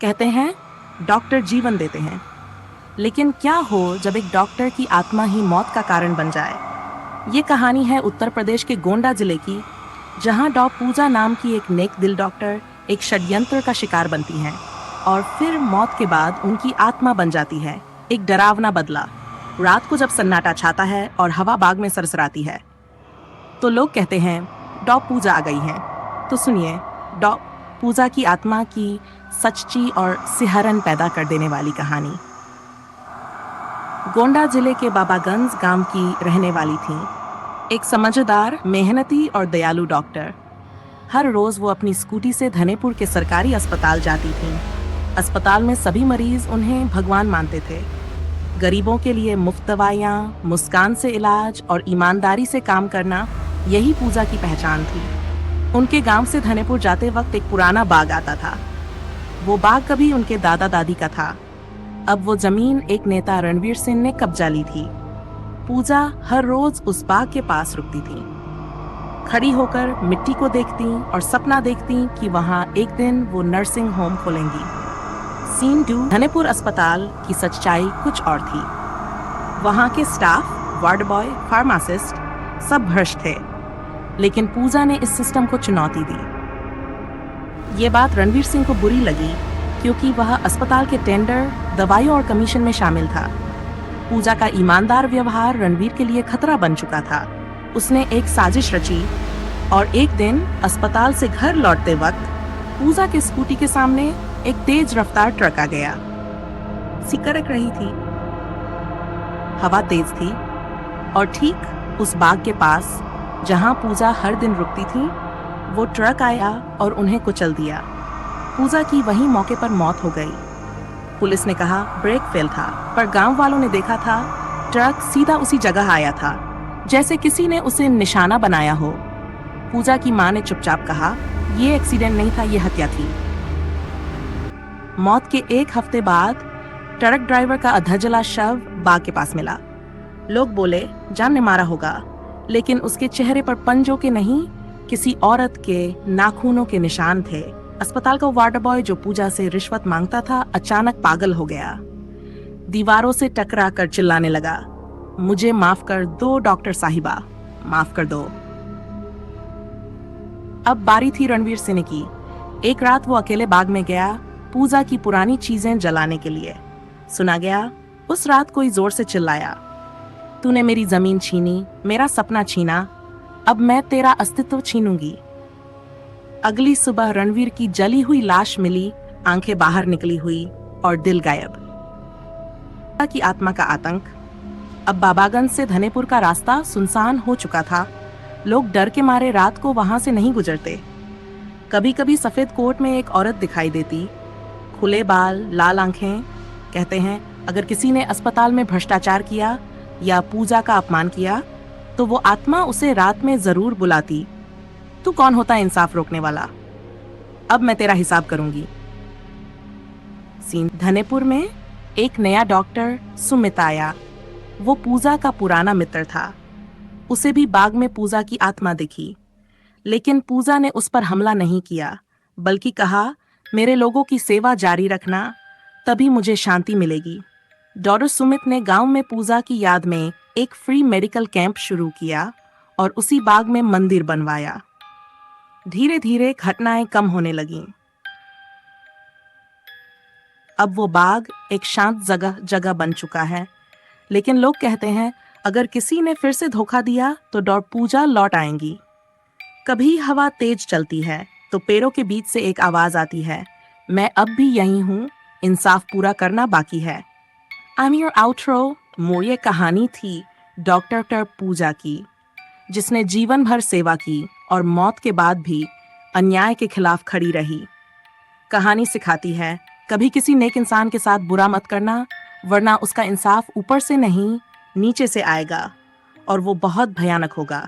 कहते हैं डॉक्टर जीवन देते हैं, लेकिन क्या हो जब एक डॉक्टर की आत्मा ही मौत का कारण बन जाए। ये कहानी है उत्तर प्रदेश के गोंडा जिले की, जहां डॉ पूजा नाम की एक नेक दिल डॉक्टर एक षड्यंत्र का शिकार बनती हैं और फिर मौत के बाद उनकी आत्मा बन जाती है एक डरावना बदला। रात को जब सन्नाटा छाता है और हवा बाग में सरसराती है तो लोग कहते हैं डॉ पूजा आ गई हैं। तो सुनिए डॉ पूजा की आत्मा की सच्ची और सिहरन पैदा कर देने वाली कहानी। गोंडा जिले के बाबागंज गांव की रहने वाली थी एक समझदार, मेहनती और दयालु डॉक्टर। हर रोज वो अपनी स्कूटी से धनेपुर के सरकारी अस्पताल जाती थी। अस्पताल में सभी मरीज उन्हें भगवान मानते थे। गरीबों के लिए मुफ्त दवाइयाँ, मुस्कान से इलाज और ईमानदारी से काम करना, यही पूजा की पहचान थी। उनके गांव से धनेपुर जाते वक्त एक पुराना बाग आता था। वो बाग कभी उनके दादा दादी का था। अब वो जमीन एक नेता रणवीर सिंह ने कब्जा ली थी। पूजा हर रोज उस बाग के पास रुकती थी, खड़ी होकर मिट्टी को देखती और सपना देखती कि वहां एक दिन वो नर्सिंग होम खोलेंगी। सीन 2 धनेपुर अस्पताल की सच्चाई कुछ और थी। वहां के स्टाफ, वार्ड बॉय, फार्मासिस्ट सब भ्रष्ट थे, लेकिन पूजा ने इस सिस्टम को चुनौती दी। ये बात रणवीर सिंह को बुरी लगी क्योंकि वह अस्पताल के टेंडर, दवाइयों और कमीशन में शामिल था। पूजा का ईमानदार व्यवहार रणवीर के लिए खतरा बन चुका था। उसने एक साजिश रची और एक दिन अस्पताल से घर लौटते वक्त पूजा के स्कूटी के सामने एक तेज रफ्तार ट्रक आ गया। सिकरक रही थी, हवा तेज थी और ठीक उस बाग के पास जहां पूजा हर दिन रुकती थी, वो ट्रक आया और उन्हें कुचल दिया। पूजा की वहीं मौके पर मौत हो गई। पुलिस ने कहा ब्रेक फेल था, पर गांव वालों ने देखा था ट्रक सीधा उसी जगह आया था, जैसे किसी ने उसे निशाना बनाया हो। पूजा की मां ने चुपचाप कहा ये एक्सीडेंट नहीं था, ये हत्या थी। मौत के एक हफ्ते बाद ट्रक ड्राइवर का अधा जला शव बाग के पास मिला। लोग बोले जान ने मारा होगा, लेकिन उसके चेहरे पर पंजों के नहीं, किसी औरत के नाखूनों के निशान थे। अस्पताल का वार्ड बॉय जो पूजा से रिश्वत मांगता था, अचानक पागल हो गया। दीवारों से टकरा कर चिल्लाने लगा, मुझे माफ कर दो डॉक्टर साहिबा, माफ कर दो। अब बारी थी रणवीर सिंह की। एक रात वो अकेले बाग में गया पूजा की पुरानी चीजें जलाने के लिए। सुना गया उस रात कोई जोर से चिल्लाया, तूने मेरी जमीन छीनी, मेरा सपना छीना, अब मैं तेरा अस्तित्व छीनूंगी। अगली सुबह रणवीर की जली हुई लाश मिली, आंखें बाहर निकली हुई और दिल गायब। की आत्मा का आतंक। अब बाबागंज से धनेपुर का रास्ता सुनसान हो चुका था। लोग डर के मारे रात को वहां से नहीं गुजरते। कभी कभी सफेद कोट में एक औरत दिखाई देती, खुले बाल, लाल आंखें। कहते हैं अगर किसी ने अस्पताल में भ्रष्टाचार किया या पूजा का अपमान किया तो वो आत्मा उसे रात में जरूर बुलाती, तू कौन होता है इंसाफ रोकने वाला, अब मैं तेरा हिसाब करूंगी। सीन धनेपुर में एक नया डॉक्टर सुमित आया। वो पूजा का पुराना मित्र था। उसे भी बाग में पूजा की आत्मा दिखी, लेकिन पूजा ने उस पर हमला नहीं किया, बल्कि कहा मेरे लोगों की सेवा जारी रखना, तभी मुझे शांति मिलेगी। डॉक्टर सुमित ने गांव में पूजा की याद में एक फ्री मेडिकल कैंप शुरू किया और उसी बाग में मंदिर बनवाया। धीरे धीरे घटनाएं कम होने लगीं। अब वो बाग एक शांत जगह बन चुका है, लेकिन लोग कहते हैं अगर किसी ने फिर से धोखा दिया तो डॉक्टर पूजा लौट आएंगी। कभी हवा तेज चलती है तो पेड़ों के बीच से एक आवाज आती है, मैं अब भी यहीं हूँ, इंसाफ पूरा करना बाकी है। I am your outro. ये कहानी थी डॉक्टर पूजा की, जिसने जीवन भर सेवा की और मौत के बाद भी अन्याय के खिलाफ खड़ी रही। कहानी सिखाती है कभी किसी नेक इंसान के साथ बुरा मत करना, वरना उसका इंसाफ ऊपर से नहीं नीचे से आएगा और वो बहुत भयानक होगा।